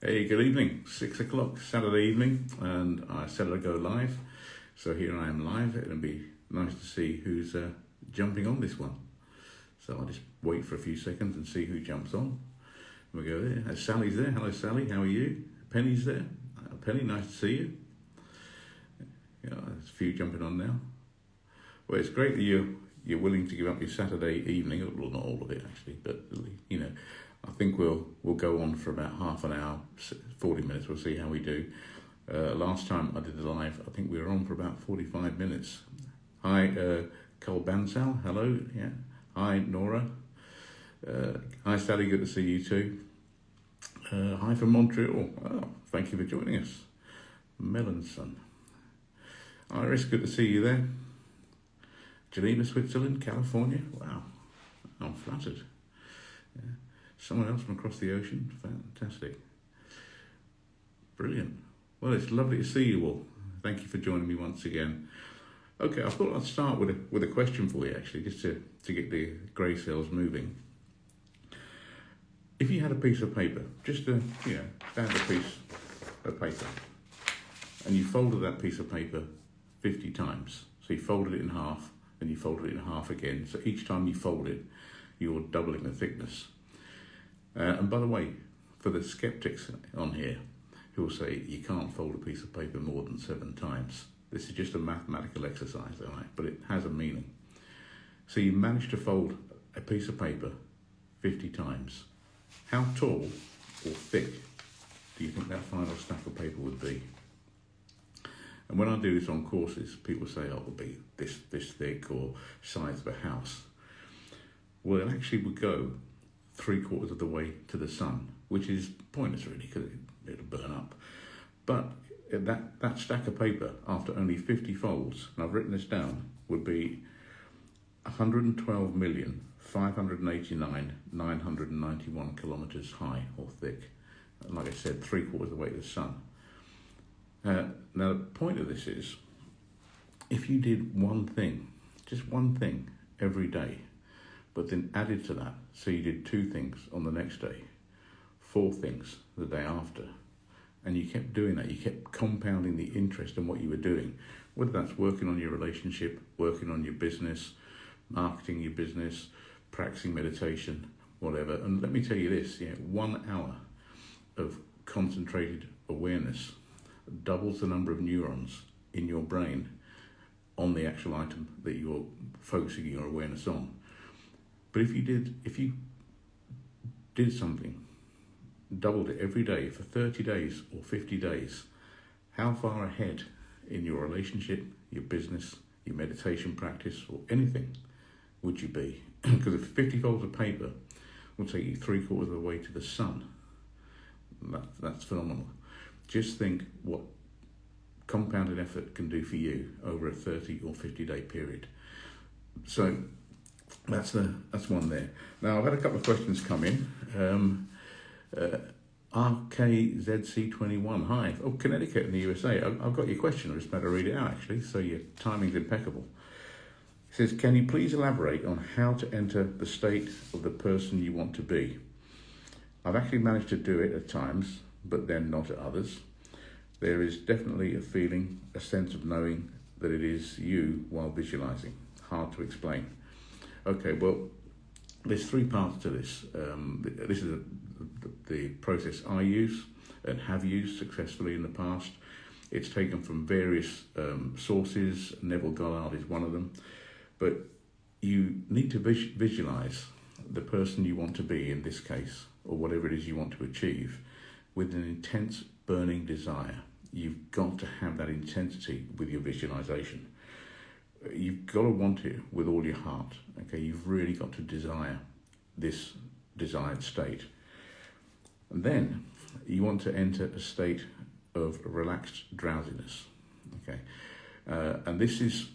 Hey, good evening. 6 o'clock Saturday evening, and I said I'd go live. So here I am live. It'll be nice to see who's jumping on this one. So I'll just wait for a few seconds and see who jumps on. We go there. Sally's there. Hello, Sally. How are you? Penny's there. Penny, nice to see you. Yeah, there's a few jumping on now. Well, it's great that you're willing to give up your Saturday evening. Well, not all of it actually, but you know. I think we'll go on for about half an hour, 40 minutes. We'll see how we do. Last time I did the live, I think we were on for about 45 minutes. Hi, Cole Bansal. Hello. Yeah. Hi, Nora. Hi, Sally. Good to see you too. Hi from Montreal. Oh, thank you for joining us. Melanson. Iris, good to see you there. Geneva, Switzerland, California. Wow, I'm flattered. Yeah. Someone else from across the ocean. Fantastic. Brilliant. Well, it's lovely to see you all. Thank you for joining me once again. Okay, I thought I'd start with a question for you, actually, just to get the grey cells moving. If you had a piece of paper, just a standard piece of paper, and you folded that piece of paper 50 times, so you folded it in half, and you folded it in half again, so each time you fold it, you're doubling the thickness. And by the way, for the skeptics on here who will say you can't fold a piece of paper more than 7 times, this is just a mathematical exercise, all right? But it has a meaning. So you managed to fold a piece of paper 50 times. How tall or thick do you think that final stack of paper would be? And when I do this on courses, people say, oh, it'll be this thick or size of a house. Well, it actually would go 3/4 of the way to the sun, which is pointless really, because it'll burn up. But that stack of paper, after only 50 folds, and I've written this down, would be 112,589,991 kilometres high or thick. And like I said, 3/4 of the way to the sun. Now, the point of this is, if you did one thing, just one thing every day, but then added to that, so you did 2 things on the next day, 4 things the day after, and you kept doing that, you kept compounding the interest in what you were doing, whether that's working on your relationship, working on your business, marketing your business, practicing meditation, whatever. And let me tell you this, 1 hour of concentrated awareness doubles the number of neurons in your brain on the actual item that you're focusing your awareness on. But if you did something, doubled it every day for 30 days or 50 days, how far ahead in your relationship, your business, your meditation practice, or anything would you be? Because if 50 folds of paper will take you 3/4 of the way to the sun, that's phenomenal. Just think what compounded effort can do for you over a 30 or 50 day period. So that's one there. Now, I've had a couple of questions come in. RKZC21, hi. Oh, Connecticut in the USA. I've got your question. I just better read it out, actually, so your timing's impeccable. It says, can you please elaborate on how to enter the state of the person you want to be? I've actually managed to do it at times, but then not at others. There is definitely a feeling, a sense of knowing that it is you while visualizing. Hard to explain. Okay, well, there's 3 parts to this. This is the process I use and have used successfully in the past. It's taken from various sources. Neville Goddard is one of them. But you need to visualize the person you want to be in this case, or whatever it is you want to achieve, with an intense burning desire. You've got to have that intensity with your visualization. You've got to want it with all your heart. Okay, you've really got to desire this desired state. And then you want to enter a state of relaxed drowsiness. Okay, and this is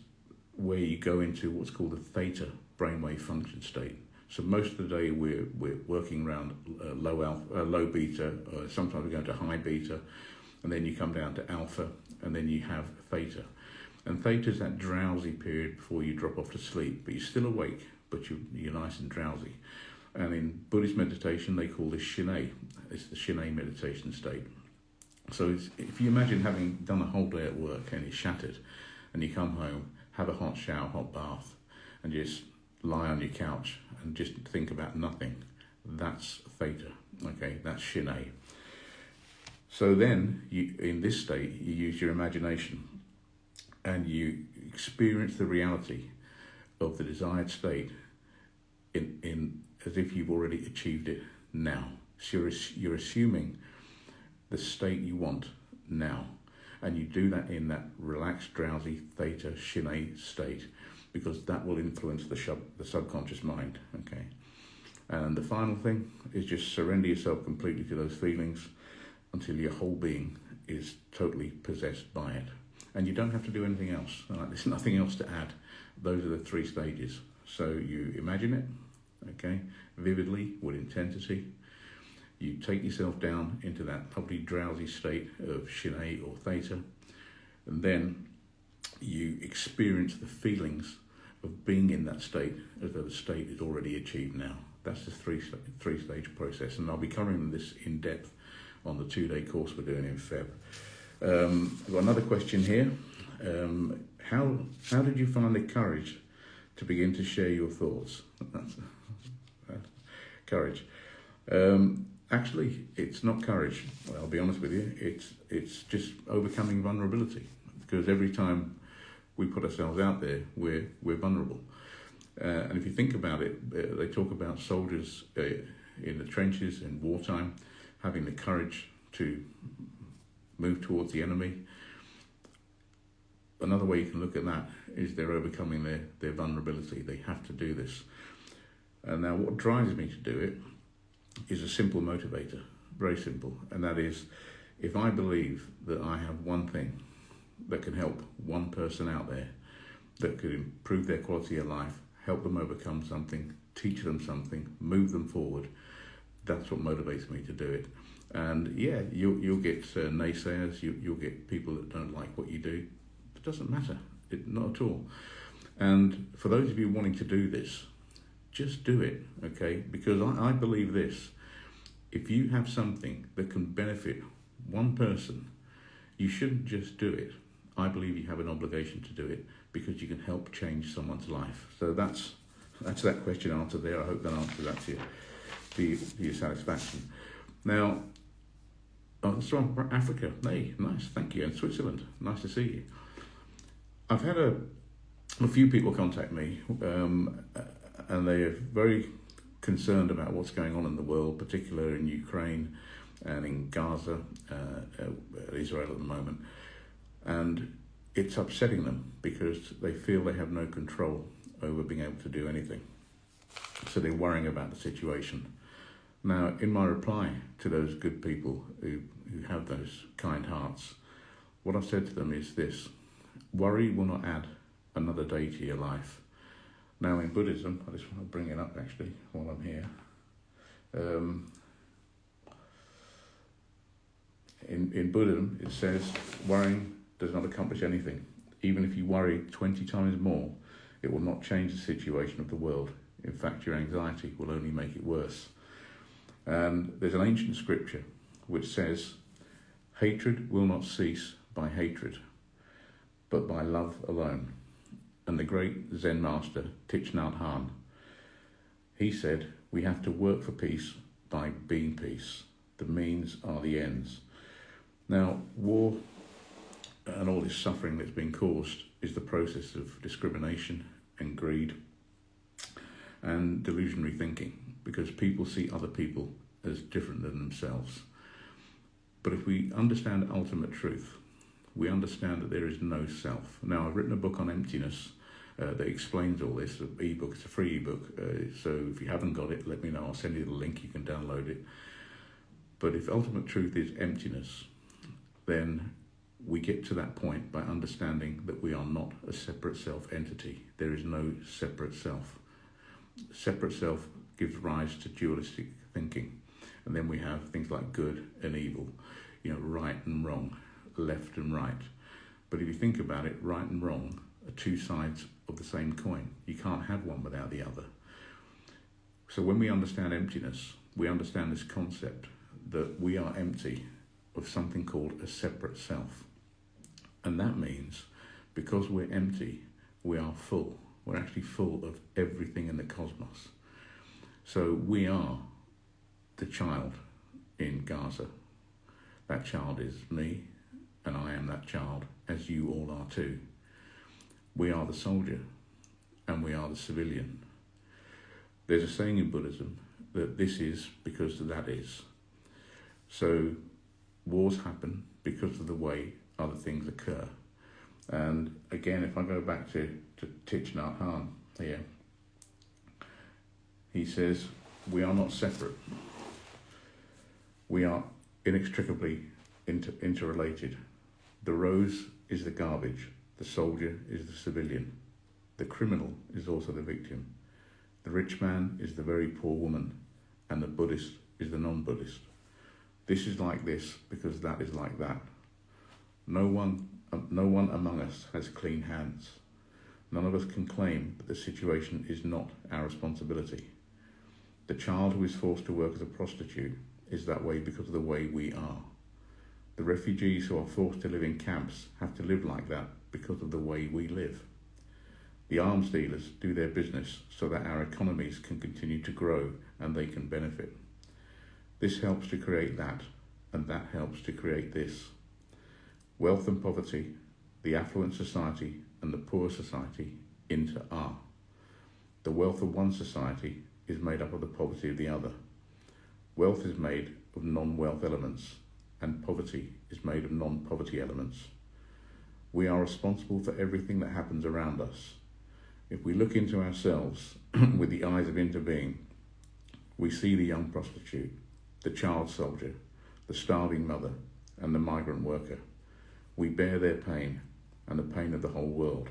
where you go into what's called the theta brainwave function state. So most of the day we're working around low beta, sometimes we go to high beta, and then you come down to alpha, and then you have theta. And theta is that drowsy period before you drop off to sleep, but you're still awake, but you're nice and drowsy. And in Buddhist meditation, they call this Shinei. It's the Shinei meditation state. So if you imagine having done a whole day at work and you're shattered, and you come home, have a hot shower, hot bath, and just lie on your couch and just think about nothing, that's theta, okay? That's Shinei. So then, in this state, you use your imagination and you experience the reality of the desired state in as if you've already achieved it now. So you're assuming the state you want now, and you do that in that relaxed, drowsy theta Shinei state, because that will influence the subconscious mind. Okay, and the final thing is just surrender yourself completely to those feelings until your whole being is totally possessed by it, and you don't have to do anything else. Right? There's nothing else to add. Those are the 3 stages. So you imagine it, okay, vividly, with intensity. You take yourself down into that lovely drowsy state of Shinei or theta, and then you experience the feelings of being in that state as though the state is already achieved now. That's the three-stage process, and I'll be covering this in depth on the 2-day course we're doing in Feb. I've got another question here. How did you find the courage to begin to share your thoughts? Courage. Actually, it's not courage. Well, I'll be honest with you. It's just overcoming vulnerability, because every time we put ourselves out there, we're vulnerable. And if you think about it, they talk about soldiers in the trenches in wartime having the courage to move towards the enemy. Another way you can look at that is they're overcoming their vulnerability. They have to do this. And now what drives me to do it is a simple motivator, very simple, and that is, if I believe that I have one thing that can help one person out there, that could improve their quality of life, help them overcome something, teach them something, move them forward, that's what motivates me to do it. And yeah, you'll get naysayers, you'll get people that don't like what you do. It doesn't matter, not at all. And for those of you wanting to do this, just do it, okay? Because I believe this. If you have something that can benefit one person, you shouldn't just do it. I believe you have an obligation to do it because you can help change someone's life. So that's that question answered there. I hope that answers that to your satisfaction. Now, it's from Africa. Hey, nice, thank you. And Switzerland, nice to see you. I've had a few people contact me, and they are very concerned about what's going on in the world, particularly in Ukraine and in Gaza, Israel at the moment. And it's upsetting them because they feel they have no control over being able to do anything. So they're worrying about the situation. Now, in my reply to those good people who have those kind hearts, what I've said to them is this: worry will not add another day to your life. Now, in Buddhism, I just want to bring it up actually while I'm here. In Buddhism, it says worrying does not accomplish anything. Even if you worry 20 times more, it will not change the situation of the world. In fact, your anxiety will only make it worse. And there's an ancient scripture which says, hatred will not cease by hatred, but by love alone. And the great Zen master, Thich Nhat Hanh, he said, we have to work for peace by being peace. The means are the ends. Now, war and all this suffering that's been caused is the process of discrimination and greed and delusionary thinking, because people see other people as different than themselves. But if we understand ultimate truth, we understand that there is no self. Now, I've written a book on emptiness that explains all this, an ebook. It's a free ebook, so if you haven't got it, let me know. I'll send you the link, you can download it. But if ultimate truth is emptiness, then we get to that point by understanding that we are not a separate self entity. There is no separate self. Separate self gives rise to dualistic thinking. And then we have things like good and evil, right and wrong, left and right. But if you think about it, right and wrong are two sides of the same coin. You can't have one without the other. So when we understand emptiness, we understand this concept that we are empty of something called a separate self. And that means because we're empty, we are full. We're actually full of everything in the cosmos. So we are the child in Gaza. That child is me, and I am that child, as you all are too. We are the soldier, and we are the civilian. There's a saying in Buddhism that this is because that is. So wars happen because of the way other things occur. And again, if I go back to Thich Nhat Hanh here, he says, we are not separate. We are inextricably interrelated. The rose is the garbage. The soldier is the civilian. The criminal is also the victim. The rich man is the very poor woman, and the Buddhist is the non-Buddhist. This is like this because that is like that. No one among us has clean hands. None of us can claim that the situation is not our responsibility. The child who is forced to work as a prostitute is that way because of the way we are. The refugees who are forced to live in camps have to live like that because of the way we live. The arms dealers do their business so that our economies can continue to grow and they can benefit. This helps to create that, and that helps to create this. Wealth and poverty, the affluent society and the poor society are. The wealth of one society is made up of the poverty of the other. Wealth is made of non-wealth elements, and poverty is made of non-poverty elements. We are responsible for everything that happens around us. If we look into ourselves with the eyes of interbeing, we see the young prostitute, the child soldier, the starving mother, and the migrant worker. We bear their pain and the pain of the whole world.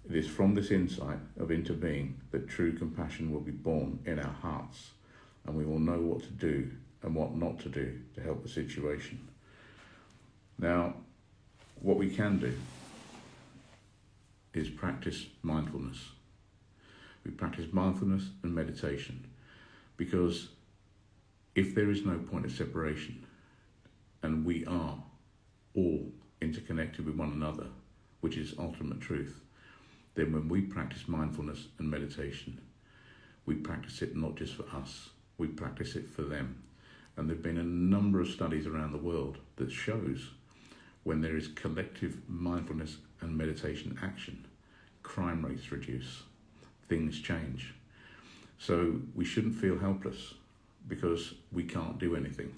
It is from this insight of interbeing that true compassion will be born in our hearts, and we will know what to do and what not to do to help the situation. Now, what we can do is practice mindfulness. We practice mindfulness and meditation, because if there is no point of separation and we are all interconnected with one another, which is ultimate truth, then when we practice mindfulness and meditation, we practice it not just for us, we practice it for them. And there have been a number of studies around the world that shows when there is collective mindfulness and meditation action, crime rates reduce, things change. So we shouldn't feel helpless because we can't do anything.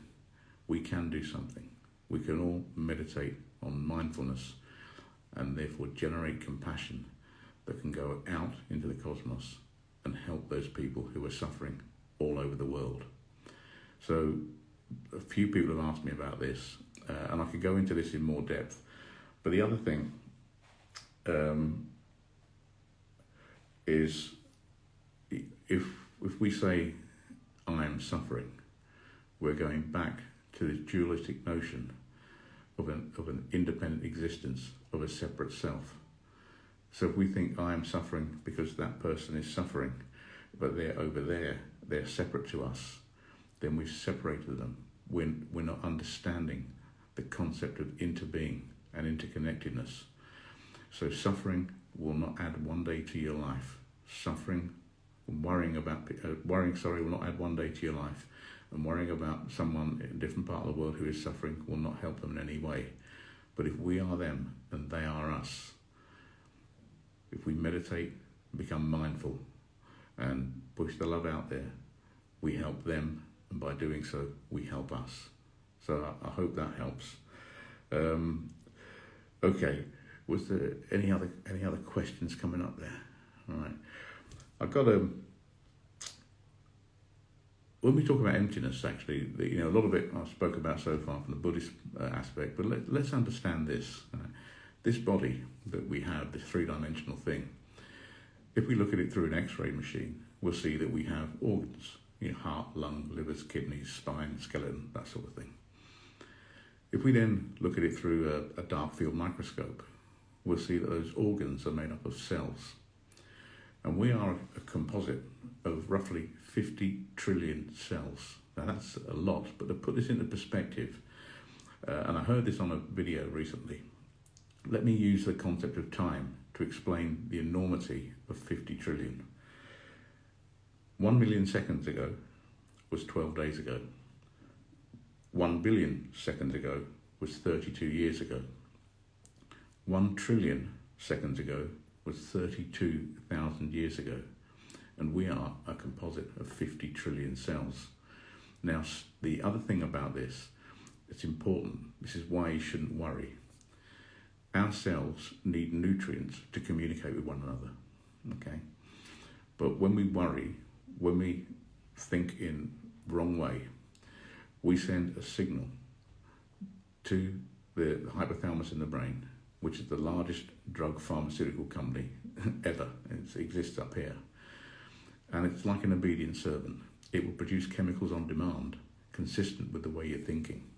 We can do something. We can all meditate on mindfulness and therefore generate compassion that can go out into the cosmos and help those people who are suffering all over the world. So a few people have asked me about this, and I could go into this in more depth. But the other thing is if we say I am suffering, we're going back to this dualistic notion of an independent existence, of a separate self. So if we think I am suffering because that person is suffering, but they're over there, they're separate to us, then we've separated them. We're not understanding the concept of interbeing and interconnectedness. So suffering will not add one day to your life. Worrying will not add one day to your life. And worrying about someone in a different part of the world who is suffering will not help them in any way. But if we are them and they are us, if we meditate, become mindful, and push the love out there, we help them, and by doing so, we help us. So I hope that helps. Okay, was there any other questions coming up there? All right, I've got when we talk about emptiness, actually, a lot of it I spoke about so far from the Buddhist aspect, but let's understand this. This body that we have, this three-dimensional thing, if we look at it through an X-ray machine, we'll see that we have organs, heart, lung, livers, kidneys, spine, skeleton, that sort of thing. If we then look at it through a dark field microscope, we'll see that those organs are made up of cells. And we are a composite of roughly 50 trillion cells. Now that's a lot, but to put this into perspective, and I heard this on a video recently, let me use the concept of time to explain the enormity of 50 trillion. 1 million seconds ago was 12 days ago. 1 billion seconds ago was 32 years ago. 1 trillion seconds ago was 32,000 years ago. And we are a composite of 50 trillion cells. Now, the other thing about this, it's important, this is why you shouldn't worry. Our cells need nutrients to communicate with one another, okay? But when we worry, when we think in wrong way, we send a signal to the hypothalamus in the brain, which is the largest drug pharmaceutical company ever. It exists up here. And it's like an obedient servant. It will produce chemicals on demand, consistent with the way you're thinking.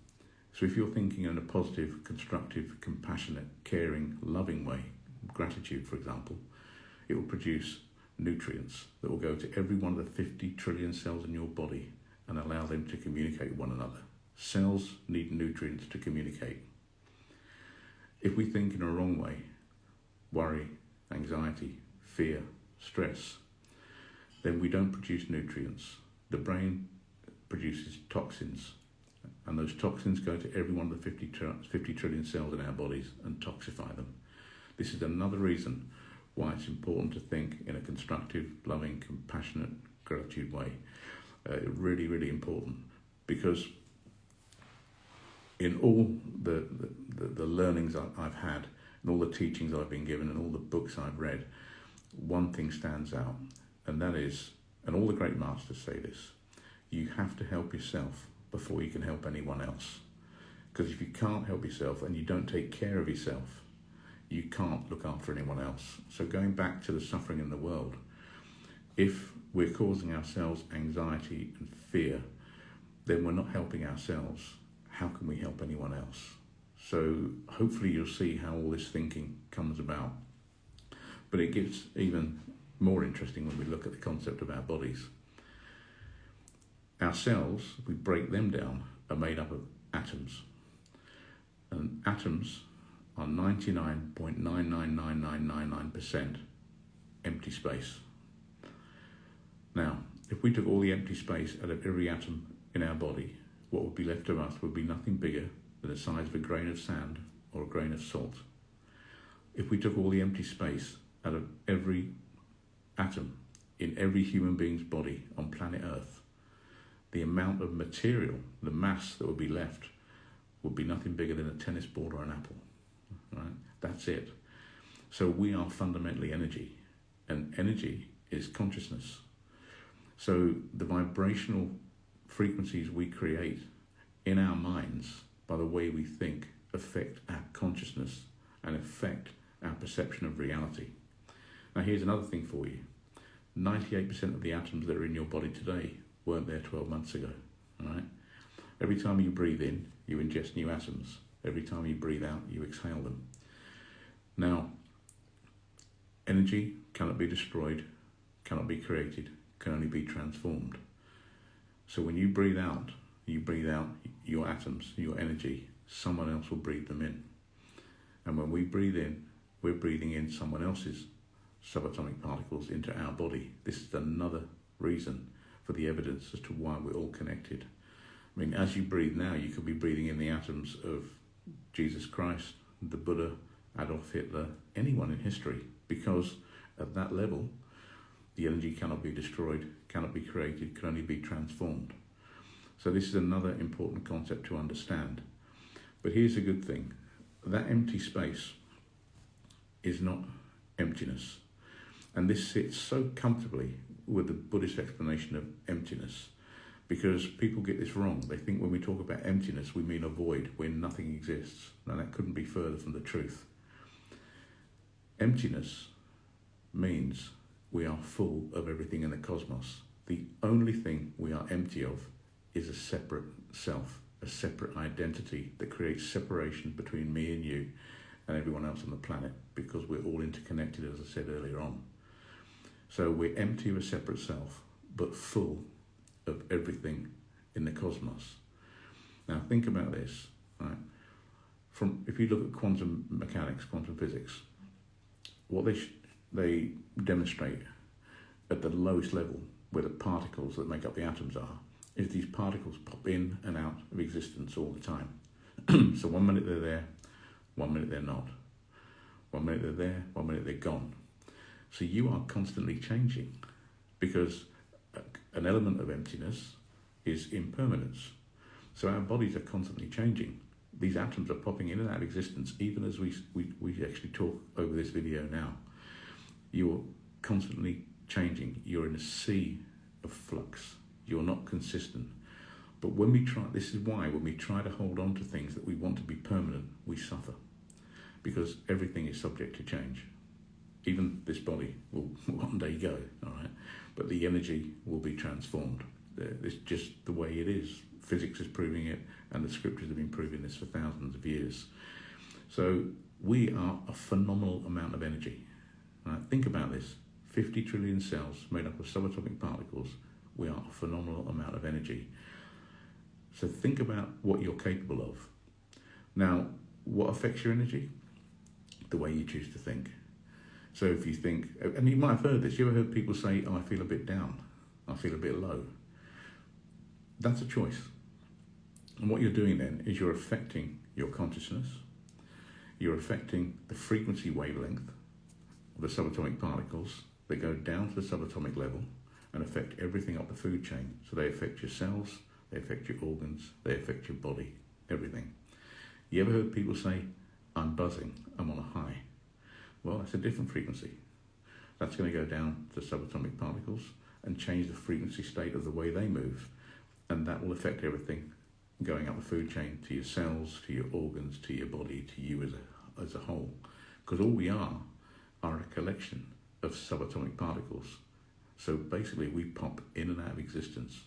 So if you're thinking in a positive, constructive, compassionate, caring, loving way, gratitude for example, it will produce nutrients that will go to every one of the 50 trillion cells in your body and allow them to communicate with one another. Cells need nutrients to communicate. If we think in a wrong way, worry, anxiety, fear, stress, then we don't produce nutrients. The brain produces toxins, and those toxins go to every one of the 50 trillion cells in our bodies and toxify them. This is another reason why it's important to think in a constructive, loving, compassionate, gratitude way. Really, really important, because in all the learnings I've had, and all the teachings I've been given, and all the books I've read, one thing stands out, and that is, and all the great masters say this, you have to help yourself before you can help anyone else. Because if you can't help yourself and you don't take care of yourself, you can't look after anyone else. So going back to the suffering in the world, if we're causing ourselves anxiety and fear, then we're not helping ourselves. How can we help anyone else? So hopefully you'll see how all this thinking comes about. But it gets even more interesting when we look at the concept of our bodies. Our cells, if we break them down, are made up of atoms. And atoms are 99.999999% empty space. Now, if we took all the empty space out of every atom in our body, what would be left of us would be nothing bigger than the size of a grain of sand or a grain of salt. If we took all the empty space out of every atom in every human being's body on planet Earth, the amount of material, the mass that would be left, would be nothing bigger than a tennis ball or an apple. Right? That's it. So we are fundamentally energy, and energy is consciousness. So the vibrational frequencies we create in our minds by the way we think affect our consciousness and affect our perception of reality. Now here's another thing for you. 98% of the atoms that are in your body today weren't there 12 months ago. All right? Every time you breathe in, you ingest new atoms. Every time you breathe out, you exhale them. Now, energy cannot be destroyed, cannot be created, can only be transformed. So when you breathe out your atoms, your energy, someone else will breathe them in. And when we breathe in, we're breathing in someone else's subatomic particles into our body. This is another reason for the evidence as to why we're all connected. I mean, as you breathe now, you could be breathing in the atoms of Jesus Christ, the Buddha, Adolf Hitler, anyone in history, because at that level, the energy cannot be destroyed, cannot be created, can only be transformed. So this is another important concept to understand. But here's a good thing. That empty space is not emptiness. And this sits so comfortably with the Buddhist explanation of emptiness, because people get this wrong. They think when we talk about emptiness, we mean a void where nothing exists. Now that couldn't be further from the truth. Emptiness means we are full of everything in the cosmos. The only thing we are empty of is a separate self, a separate identity that creates separation between me and you and everyone else on the planet, because we're all interconnected, as I said earlier on. So we're empty of a separate self, but full of everything in the cosmos. Now think about this, right? If you look at quantum mechanics, quantum physics, what they demonstrate at the lowest level, where the particles that make up the atoms are, is these particles pop in and out of existence all the time. So 1 minute they're there, 1 minute they're not. 1 minute they're there, 1 minute they're gone. So you are constantly changing, because an element of emptiness is impermanence. So our bodies are constantly changing. These atoms are popping in and out of existence, even as we actually talk over this video now. You're constantly changing. You're in a sea of flux. You're not consistent. But this is why when we try to hold on to things that we want to be permanent, we suffer. Because everything is subject to change. Even this body will one day go, all right? But the energy will be transformed. It's just the way it is. Physics is proving it, and the scriptures have been proving this for thousands of years. So we are a phenomenal amount of energy. Right? Think about this. 50 trillion cells made up of subatomic particles. We are a phenomenal amount of energy. So think about what you're capable of. Now, what affects your energy? The way you choose to think. So if you think, and you might have heard this, you ever heard people say, oh, I feel a bit down, I feel a bit low. That's a choice. And what you're doing then is you're affecting your consciousness, you're affecting the frequency wavelength of the subatomic particles that go down to the subatomic level and affect everything up the food chain. So they affect your cells, they affect your organs, they affect your body, everything. You ever heard people say, I'm buzzing, I'm on a high? Well, that's a different frequency. That's going to go down to subatomic particles and change the frequency state of the way they move. And that will affect everything going up the food chain, to your cells, to your organs, to your body, to you as a whole. Because all we are a collection of subatomic particles. So basically we pop in and out of existence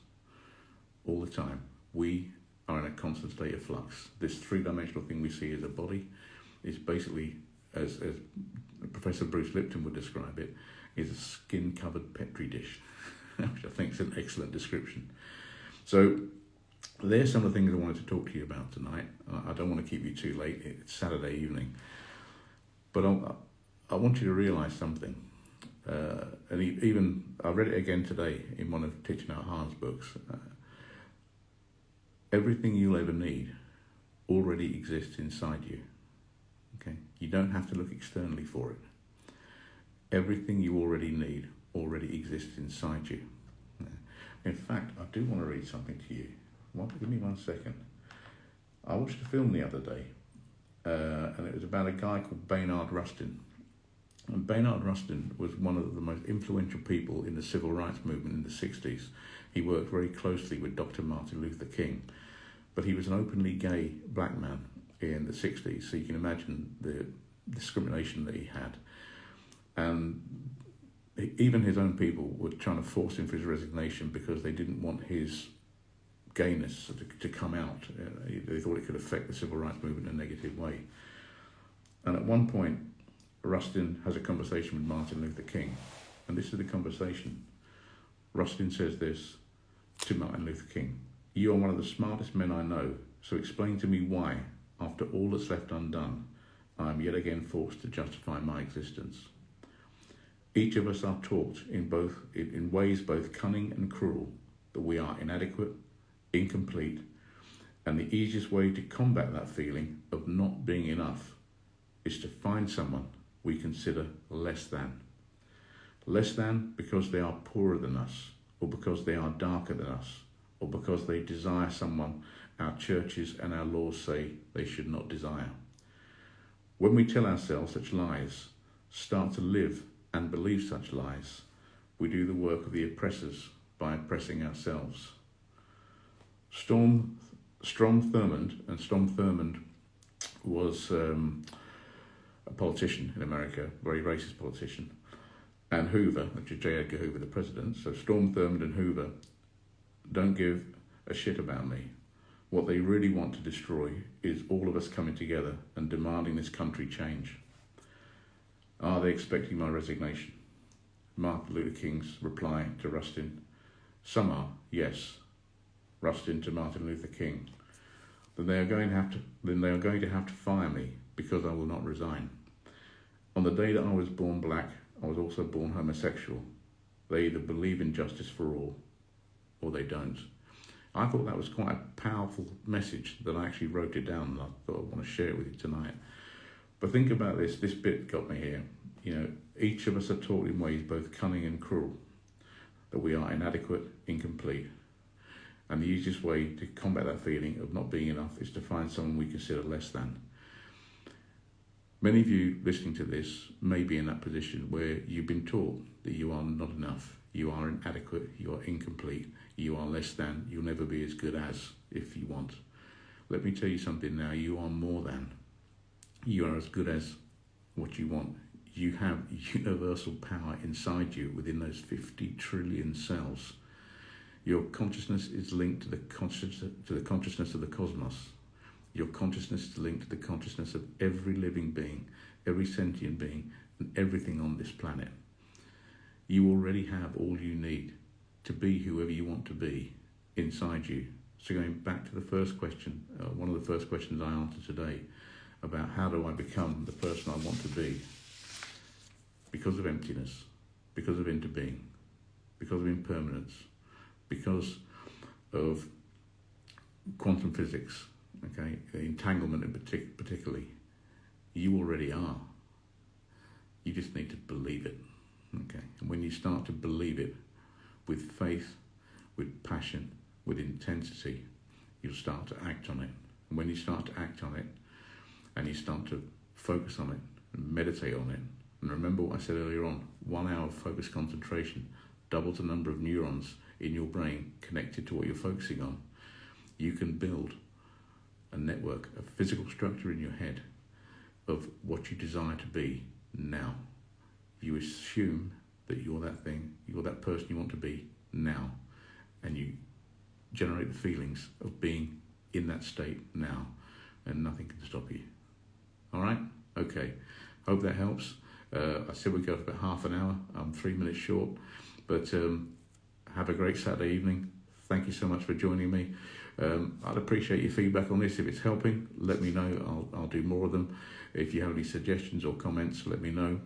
all the time. We are in a constant state of flux. This three-dimensional thing we see as a body is basically, as Professor Bruce Lipton would describe it, is a skin-covered Petri dish, which I think is an excellent description. So there's some of the things I wanted to talk to you about tonight. I don't want to keep you too late. It's Saturday evening. But I want you to realise something. And even, I read it again today in one of Thich Nhat Hanh's books. Everything you'll ever need already exists inside you. Okay, you don't have to look externally for it. Everything you already need already exists inside you. In fact, I do want to read something to you. Give me 1 second. I watched a film the other day, and it was about a guy called Baynard Rustin. And Baynard Rustin was one of the most influential people in the civil rights movement in the 60s. He worked very closely with Dr. Martin Luther King, but he was an openly gay black man in the 60s, so you can imagine the discrimination that he had. And even his own people were trying to force him for his resignation because they didn't want his gayness to come out. They thought it could affect the civil rights movement in a negative way. And at one point, Rustin has a conversation with Martin Luther King, and this is the conversation. Rustin says this to Martin Luther King: "You are one of the smartest men I know, so explain to me why, after all that's left undone, I am yet again forced to justify my existence. Each of us are taught in ways both cunning and cruel that we are inadequate, incomplete, and the easiest way to combat that feeling of not being enough is to find someone we consider less than. Less than because they are poorer than us, or because they are darker than us, or because they desire someone our churches and our laws say they should not desire. When we tell ourselves such lies, start to live and believe such lies, we do the work of the oppressors by oppressing ourselves." Strom Thurmond was a politician in America, a very racist politician, and Hoover, which is J. Edgar Hoover, the president. So Strom Thurmond and Hoover don't give a shit about me. What they really want to destroy is all of us coming together and demanding this country change. Are they expecting my resignation? Martin Luther King's reply to Rustin. Some are, yes. Rustin to Martin Luther King. Then they are going to have to fire me because I will not resign. On the day that I was born black, I was also born homosexual. They either believe in justice for all or they don't. I thought that was quite a powerful message that I actually wrote it down, and I thought I want to share it with you tonight. But think about this bit got me here. You know, each of us are taught in ways both cunning and cruel, that we are inadequate, incomplete. And the easiest way to combat that feeling of not being enough is to find someone we consider less than. Many of you listening to this may be in that position where you've been taught that you are not enough, you are inadequate, you are incomplete, you are less than, you'll never be as good as if you want. Let me tell you something now, you are more than. You are as good as what you want. You have universal power inside you within those 50 trillion cells. Your consciousness is linked to the consciousness of the cosmos. Your consciousness is linked to the consciousness of every living being, every sentient being, and everything on this planet. You already have all you need to be whoever you want to be inside you. So going back to the first question, one of the first questions I answered today, about how do I become the person I want to be? Because of emptiness, because of interbeing, because of impermanence, because of quantum physics, okay, entanglement in particularly. You already are. You just need to believe it, okay? And when you start to believe it with faith, with passion, with intensity, you'll start to act on it. And when you start to act on it, and you start to focus on it, and meditate on it, and remember what I said earlier on, 1 hour of focused concentration doubles the number of neurons in your brain connected to what you're focusing on. You can build a network, a physical structure in your head of what you desire to be now. You assume that you're that thing, you're that person you want to be now, and you generate the feelings of being in that state now, and nothing can stop you. All right? Okay. Hope that helps. I said we'd go for about half an hour. I'm 3 minutes short, but have a great Saturday evening. Thank you so much for joining me. I'd appreciate your feedback on this. If it's helping, let me know. I'll do more of them. If you have any suggestions or comments, let me know.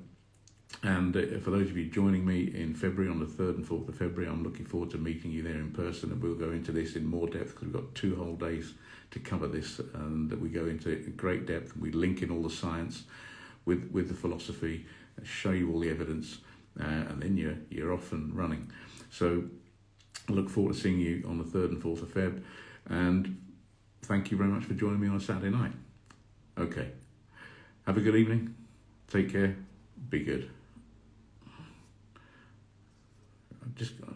And for those of you joining me in February, on the 3rd and 4th of February, I'm looking forward to meeting you there in person, and we'll go into this in more depth because we've got 2 whole days to cover this, and that we go into great depth. We link in all the science with the philosophy, show you all the evidence, and then you're off and running. So I look forward to seeing you on the 3rd and 4th of Feb, and thank you very much for joining me on a Saturday night. Okay, have a good evening, take care, be good. I've just got